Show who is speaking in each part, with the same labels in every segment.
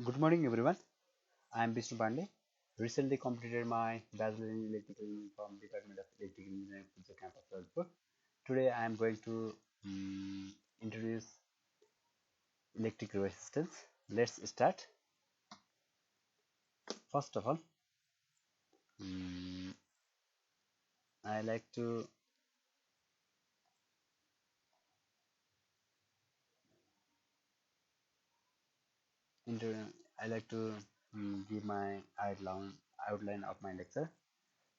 Speaker 1: Good morning, everyone. I am Vishnu Pandey. Recently completed my Bachelor in Electrical Engineering from Department of Electrical Engineering, Puja campus, Lalitpur. Today, I am going to introduce electric resistance. Let's start. First of all, mm, I like to inter- I like to give my outline of my lecture.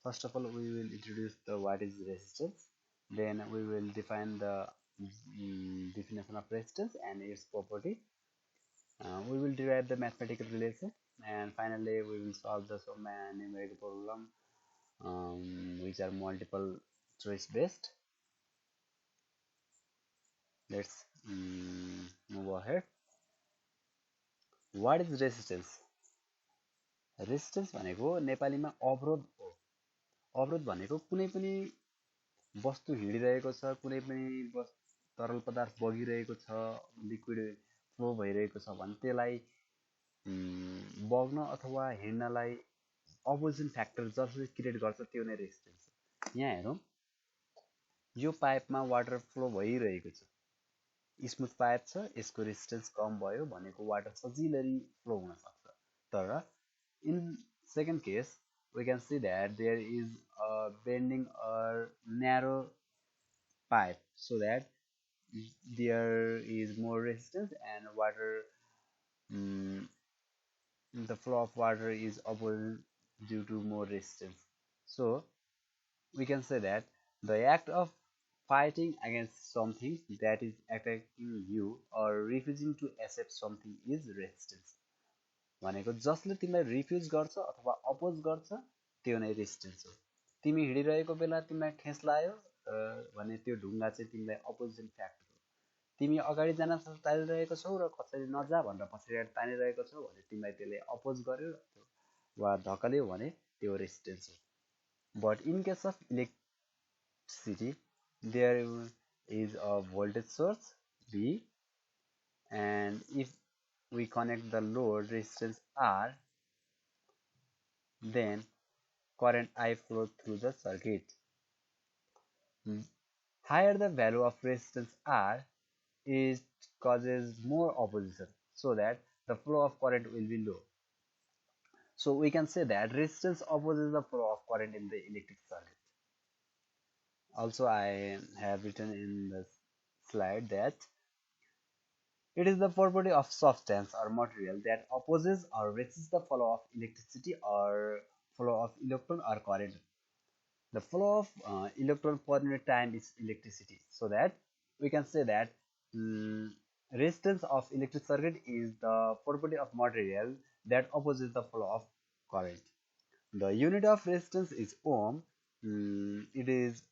Speaker 1: First of all, we will introduce the what is resistance. Then we will define the definition of resistance and its property. We will derive the mathematical relation, and finally we will solve the some numerical problem, which are multiple choice based. Let's move ahead. What is resistance? Resistance भनेको नेपालीमा अवरोध हो. अवरोध भनेको कुनै पनि वस्तु हिँडिरहेको छ, कुनै पनि तरल पदार्थ बगिरहेको छ, लिक्विड फ्लो भइरहेको छ भने त्यसलाई बग्न अथवा हिँड्नलाई अपोजिसन फ्याक्टर जसले क्रिएट गर्छ त्यो नै रेजिस्टेन्स हो. यहाँ हेरौँ, यो पाइपमा वाटर फ्लो भइरहेको छ, स्मुथ पाइप छ, यसको रेजिस्टेन्स कम भयो भनेको वाटर सजिलै फ्लो हुन सक्छ. तर in second case we can see that there is a bending or narrow pipe, so that there is more resistance and water, mm, the flow of water is opposite due to more resistance. So we can say that the act of fighting against something that is attacking you or refusing to accept something is resistance. भनेको जसले तिमीलाई refuse गर्छ अथवा oppose गर्छ त्यो नै resistance हो. तिमी हिँडिरहेको बेला तिमीलाई ठेस लाग्यो भने त्यो ढुङ्गा चाहिँ तिमीलाई अपोजिसन फ्याक्टर हो. तिमी अगाडि जान तानिरहेको छौ र कसैले नजा भनेर पछाडि तानिरहेको छौ भने तिमीलाई त्यसले अपोज गर्यो वा धक्कल्यो भने त्यो रेजिस्टेन्स हो. But in case of electricity, there is a voltage source V, and if we connect the load resistance R, then current I flows through the circuit. Higher the value of resistance R, it causes more opposition, so that the flow of current will be low. So we can say that resistance opposes the flow of current in the electric circuit. Also, I have written in the slide that it is the property of substance or material that opposes or resists the flow of electricity or flow of electron or current. The flow of electron per unit time is electricity, so that we can say that resistance of electric circuit is the property of material that opposes the flow of current. The unit of resistance is ohm. It is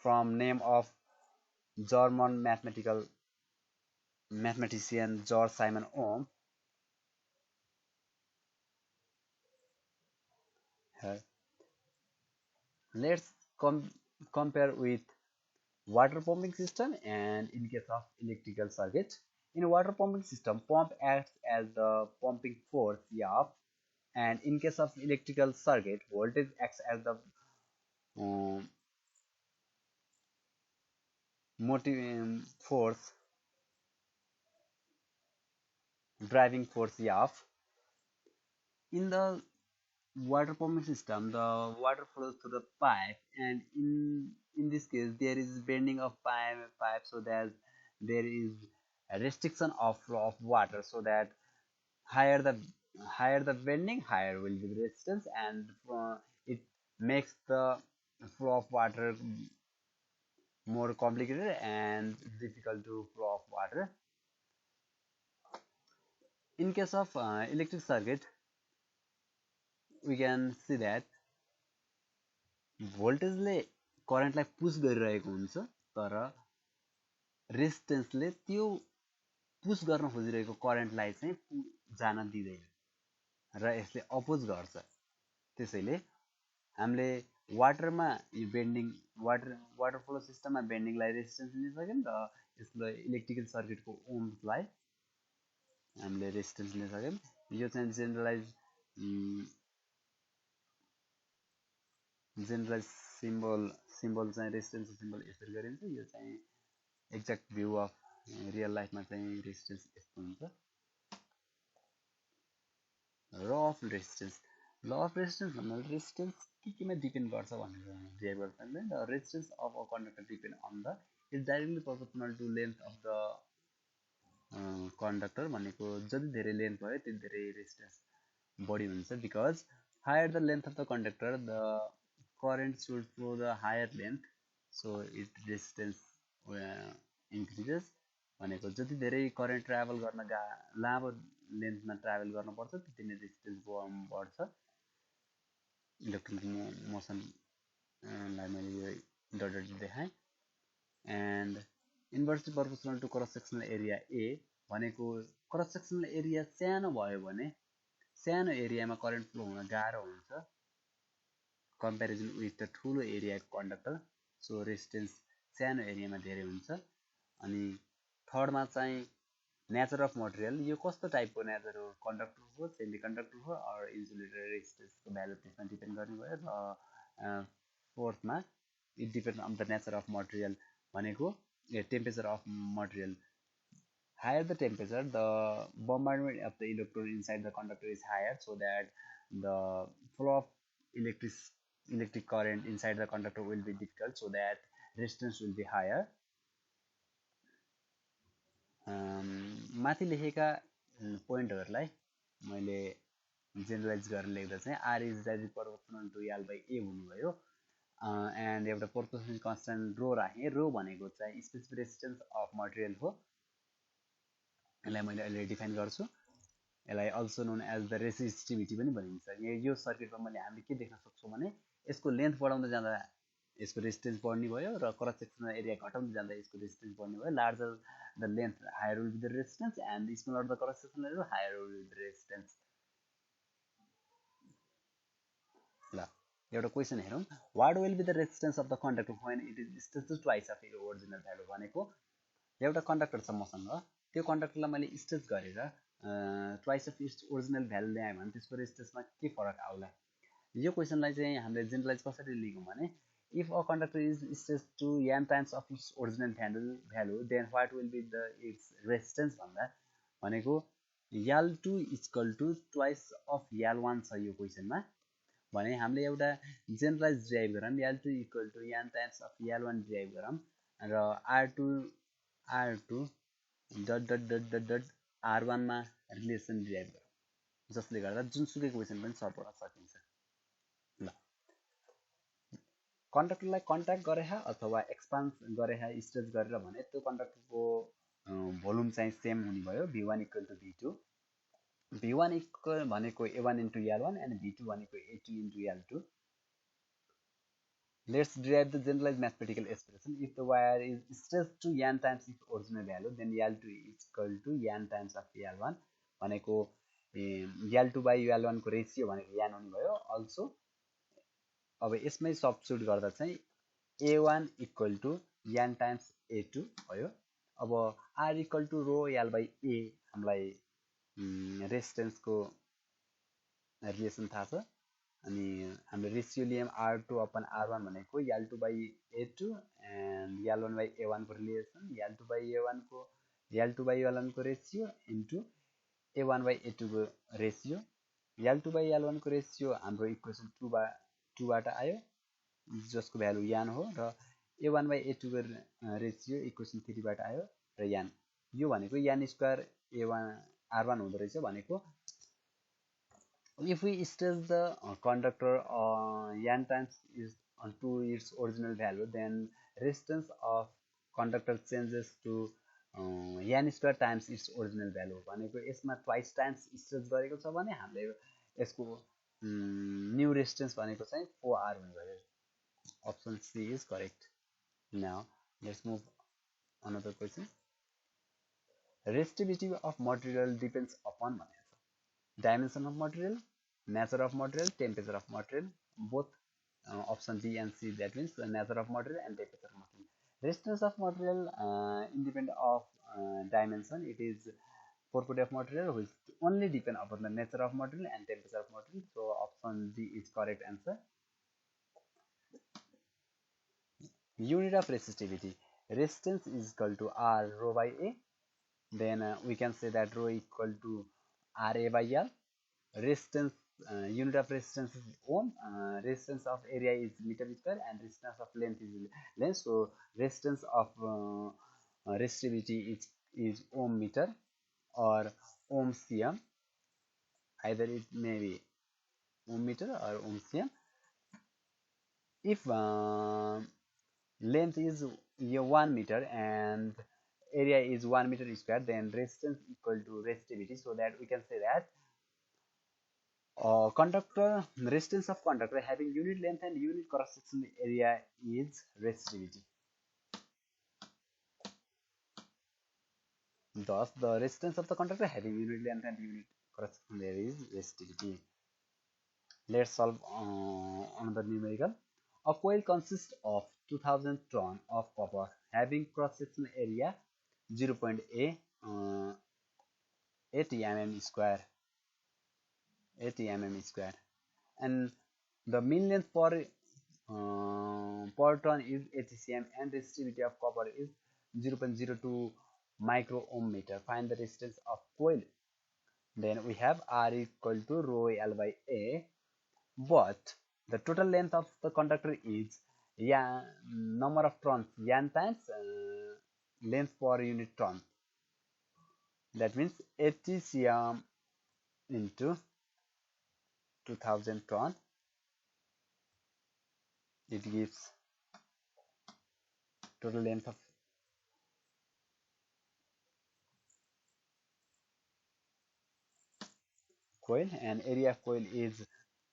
Speaker 1: from name of German mathematician George Simon Ohm. Let's compare with water pumping system and in case of electrical circuit. In water pumping system, pump acts as the pumping force F, and in case of electrical circuit, voltage acts as the um, force, driving force F. In the water pumping system, the water flows through the pipe, and in this case there is bending of pipe, so that there is a restriction of flow of water, so that higher the higher the bending, higher will be the resistance, and it makes the flow of water more complicated and difficult to flow of water. In case of electric circuit, we can see that भोल्टेजले करेन्टलाई पुस गरिरहेको हुन्छ, तर रेजिस्टेन्सले त्यो पुस गर्न खोजिरहेको करेन्टलाई चाहिँ जान दिँदैन र यसले अपोज गर्छ. त्यसैले हामीले वाटरमा यो बेन्डिङ वाटर फ्लो सिस्टममा बेन्डिङलाई रेजिस्टेन्स लिन सक्यौँ र यसलाई इलेक्ट्रिकल सर्किटको ओम्सलाई हामीले रेजिस्टेन्स लिन सक्यौं यो चाहिँ जेनरलाइज सिम्बल चाहिँ रेजिस्टेन्स सिम्बल यसरी गरिन्छ यो चाहिँ एक्ज्याक्ट भ्यू अफ रियल लाइफमा चाहिँ रेजिस्टेन्स यस्तो हुन्छ ल अफ रेजिस्टेन्स भन्दा रेजिस्टेन्स केमा डिपेन्ड गर्छ भनेर डिराइभ गर्छ नि the resistance of a conductor depend on the is directly proportional to length of the conductor भनेको जति धेरै लेन्थ भयो त्यति धेरै रेजिस्टेन्स बढी हुन्छ because higher the length of the conductor the current should flow the higher length so it resistance increases भनेको जति धेरै करेन्ट ट्राभल गर्न लामो लेन्थमा ट्राभल गर्नुपर्छ त्यति नै रेजिस्टेन्स बढ्छ इलेक्ट्रिक मोसनलाई मैले यो डट देखाएँ and inversely proportional to cross sectional area A भनेको क्रस सेक्सनल एरिया सानो भयो भने सानो एरियामा करेन्ट फ्लो हुन गाह्रो हुन्छ कम्पेरिजन विथ द ठुलो एरियाको कन्डक्टर सो रेजिस्टेन्स सानो एरियामा धेरै हुन्छ अनि थर्डमा चाहिँ नेचर अफ मटेरियल यो कस्तो टाइपको नेचर हो कन्डक्टर हो सेमी कन्डक्टर हो अर इन्सुलेटर रेजिस्टेन्सको भ्यालु त्यसमा डिपेन्ड गर्ने भयो र फोर्थमा it depends on the nature of material भनेको temperature of material higher the temperature the bombardment of the electron inside the conductor is higher so that the flow of electric current inside the conductor will be difficult so that resistance will be higher माथि लेखेका पोइन्टहरुलाई मैले generalise गरेर लेख्दा चाहिँ r is directly proportional to l by a हुनुभयो and एउटा proportional constant रो राखे रो भनेको चाहिँ स्पेसिफिक रेजिस्टेन्स अफ मटेरियल हो यसलाई मैले अहिले डिफाइन गर्छु यसलाई also known as the resistivity पनि भनिन्छ यो सर्किटमा मैले हामीले के देख्न सक्छौँ भने यसको लेन्थ बढाउँदै जाँदा यसको रेजिस्टेन्स बढ्ने भयो र क्रस सेक्सनल एरिया घटाउँदै जाँदा यसको रेजिस्टेन्स बढ्ने भयो larger the length higher will be the resistance and smaller the cross sectional area higher will be the resistance ल एउटा क्वेशन हेरौँ what will be the resistance of the conductor when it is stretched to twice of its original value भनेको एउटा conductor छ मसँग त्यो कन्डक्टरलाई मैले stage गरेर twice of its original value ल्याएँ भने त्यसको रेजिस्टेन्समा के फरक आउला यो क्वेशनलाई चाहिँ हामीले जेनरलाइज कसरी लेखौँ भने if a conductor is stretched to n times of its original value then what will be the its resistance भन्दा भनेको l2 equal to twice of l1 छ यो क्वेशनमा भने हामीले एउटा जेनरलाइज डिराइभ गरौँ l2 equal to n times of l1 derive गरौँ र r2 r1 मा रिलेसन डिराइभ गरौँ जसले गर्दा जुनसुकै क्वेशन पनि सल्भ गर्न सकिन्छ ल कन्डक्टरलाई कन्ट्याक्ट गरे अथवा एक्सपान्ड गरे स्ट्रेच गरेर भने त्यो कन्डक्टरको भोल्युम चाहिँ सेम हुने भयो v1 equal to v2 v1 equal भनेको a1 into l1 and v2 भनेको a2 into l2 Let's derive the generalized mathematical expression. If the wire is stretched to n times its original value, then L2 is equal to n times of L1. भनेको L2 by L1 को ratio भनेको n हुने भयो. Also, अब यसमै substitute गर्दा चाहिँ A1 equal to n times A2 भयो. अब R equal to rho L by A हामीलाई रेजिस्टेन्स को रिलेसन थाहा छ अनि हामीले ratio Liam r2 upon r1 भनेको l2 by a2 and l1 by a1 को रिलेसन l2 by l1 को ratio into a1 by a2 को रेसियो l2 by l1 को रेसियो हाम्रो इक्वेसन 2 बाट आयो जसको भ्यालु n हो र a1 by a2 को रेसियो इक्वेसन 3 बाट आयो र n यो भनेको n स्क्वायर a1 r1 हुँदो रहेछ भनेको if we stretch the conductor n times is to its original value then resistance of conductor changes to n square times its original value भनेको यसमा twice times stretch गरेको छ भने हामीले यसको न्यू रेजिस्टेन्स भनेको चाहिँ 4r हुने भयो option C is correct now let's move another question resistivity of material depends upon dimension of material, nature of material, temperature of material, both option B and C, that means the nature of material and temperature of material. Resistance of material independent of dimension, it is property of material which only depend upon the nature of material and temperature of material. So option D is correct answer. Unit of resistivity. Resistance is equal to R rho by A. Then we can say that rho equal to RA by L. Resistance, unit of resistance is ohm. Resistance of area is meter square, and resistance of length is length. So resistance of resistivity is ohm meter or ohm cm. Either it may be ohm meter or ohm cm. If length is 1 meter and area is 1 meter square, then resistance equal to resistivity. So that we can say that conductor resistance of conductor having unit length and unit cross section area is resistivity. Thus, the resistance of the conductor having unit length and unit cross section area is resistivity. Let's solve another numerical. A coil consists of 2000 ton of copper having cross section area 0.8 mm square, 80 mm square, and the mean length per ton is 80 cm and resistivity of copper is 0.02 micro ohm meter. Find the resistance of coil. Then we have R equal to rho L by A, but the total length of the conductor is number of turns n times length per unit turn. That means 80 cm into 2000 turn. It gives total length of coil, and area of coil is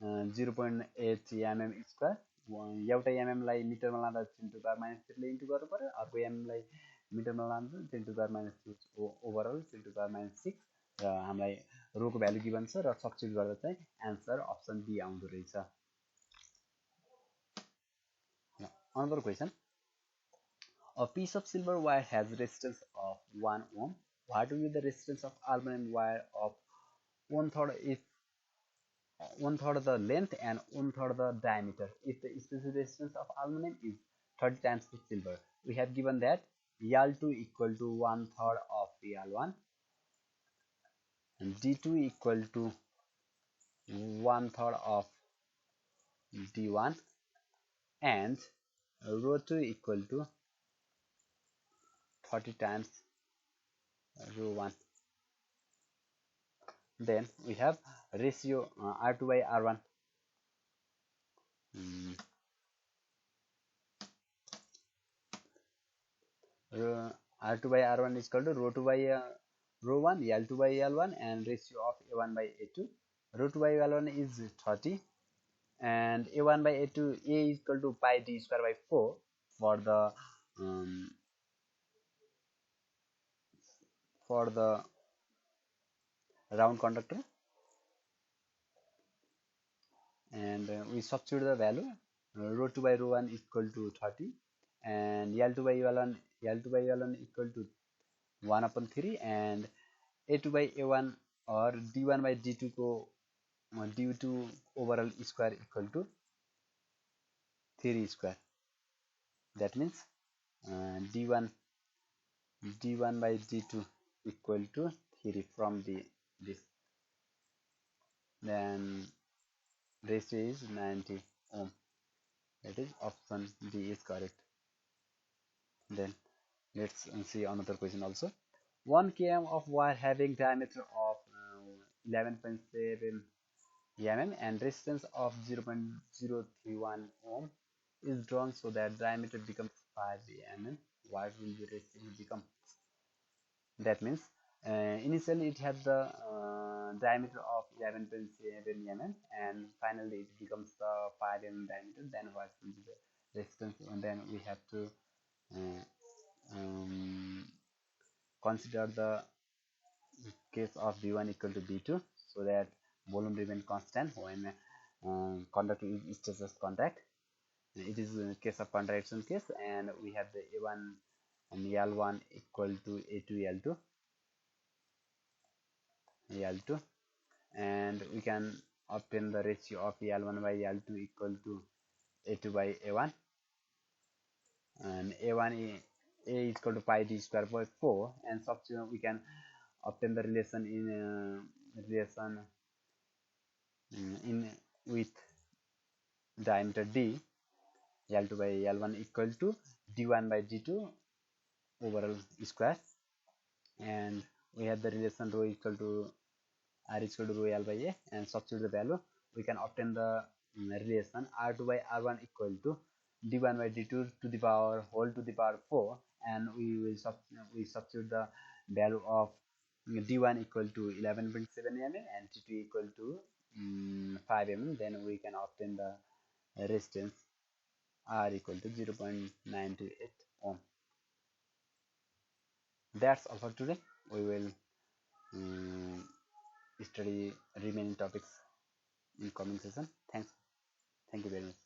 Speaker 1: 0.8 mm square. एउटा mm लाई मिटरमा लाँदा 10 to the power minus 3 ले into गर्नु पर्यो, अर्को mm लाई मिटरमा लाँदा 10 to the power minus 2 overall 10 to the power minus 6 र हामीलाई रोको भ्यालु गिभन छ र सब्स्टिट्युट गर्दा चाहिँ आन्सर अप्सन डी आउँदो रहेछ. Another question. A piece of silver wire has resistance of 1 ohm. What will be the resistance of aluminum wire of 1/3 if 1/3 the length and 1/3 the diameter if the specific resistance of aluminum is 30 times the silver? We have given that L2 equal to 1/3 of L1 and D2 equal to 1/3 of D1 and rho 2 equal to 30 times rho 1. Then we have ratio R2 by R1. R2 by R1 is equal to rho 2 by rho 1, L2 by L1, and ratio of A1 by A2. Rho 2 by L1 is 30 and A1 by A2, A is equal to pi d square by 4 for the round conductor, and we substitute the value. Rho 2 by rho 1 is equal to 30 and L2 by L1 equal to 1 upon 3 and A2 by A1 or D1 by D2 को D2 overall square equal to 3 square. That means D1 by D2 equal to 3 from this. Then ratio is 90 ohm. That is option D is correct. Then let's see another question also. 1 km of wire having diameter of 11.7 mm and resistance of 0.031 ohm is drawn so that diameter becomes 5 mm. What will the resistance become? That means initially it has the diameter of 11.7 mm and finally it becomes the 5 mm diameter. Then what will be the resistance? And then we have to consider the case of V1 equal to V2 so that volume remains constant when conductor is status contact. It is in case of contraction case, and we have the A1 and L1 equal to A2 L2. L2, and we can obtain the ratio of L1 by L2 equal to A2 by A1, and A1 A is equal to pi d square by 4, and subsequently we can obtain the relation in with diameter d, L2 by L1 equal to d1 by d2 overall square, and we have the relation rho equal to r is equal to rho L by A, and substitute the value, we can obtain the relation r2 by r1 equal to d1 by d2 to the power whole to the power 4, and we substitute the value of d1 equal to 11.7 mm and d2 equal to 5 mm. Then we can obtain the resistance r equal to 0.928 ohm. That's all for today. We will study remaining topics in coming session. Thank you very much.